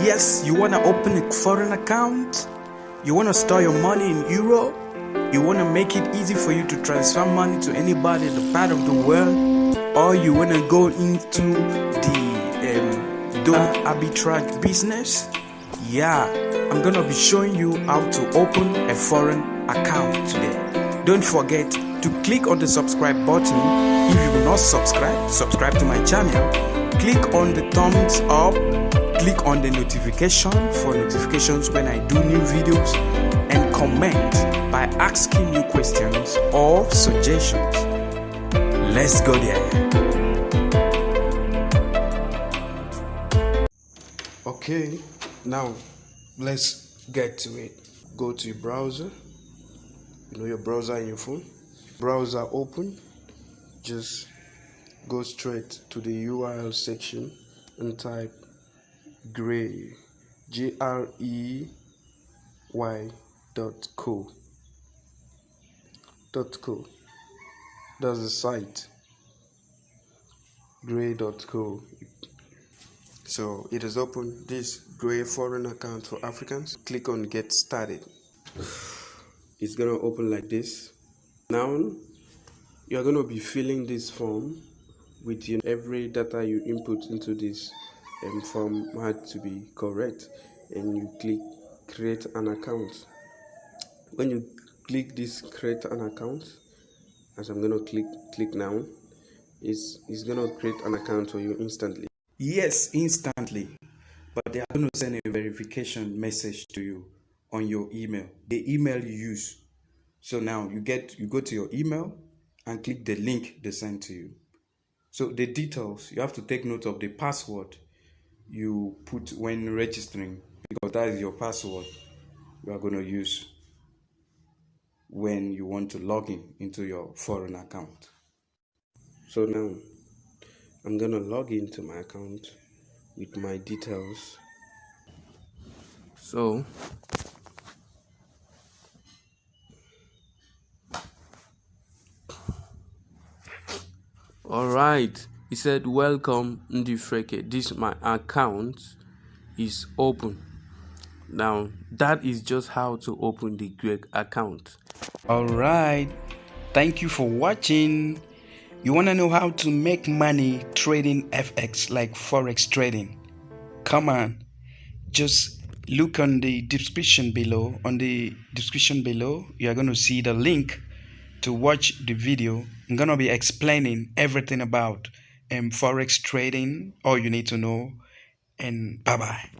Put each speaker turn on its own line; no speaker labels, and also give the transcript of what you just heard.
Yes, you want to open a foreign account? You want to store your money in euro? You want to make it easy for you to transfer money to anybody in the part of the world? Or you want to go into the dollar arbitrage business? Yeah, I'm going to be showing you how to open a foreign account today. Don't forget to click on the subscribe button. If you will not subscribe to my channel. Click on the thumbs up. Click on the notification for notifications when I do new videos, and comment by asking you questions or suggestions. Let's go there. Okay, now let's get to it. Go to your browser. You know your browser in your phone. Browser open. Just go straight to the URL section and type Grey, grey.co. That's the site, grey.co. So it is open. This Grey foreign account for Africans. Click on get started. It's gonna open like this. Now you're gonna be filling this form with every data you input into this form had to be correct, and you click create an account. When you click this create an account, as I'm gonna click now, it's gonna create an account for you instantly. Yes, instantly. But they are going to send a verification message to you on your email, the email you use. So now you go to your email and click the link they send to you. So the details, you have to take note of the password you put when registering, because that is your password you are going to use when you want to log into your foreign account. So now I'm going to log into my account with my details. So
Alright, he said, welcome Ndifreke. This my account is open. Now that is just how to open the Greg account.
Alright, thank you for watching. You want to know how to make money trading FX, like forex trading? Come on, just look on the description below. On the description below, you are going to see the link to watch the video. I'm going to be explaining everything about forex trading, all you need to know, and bye bye.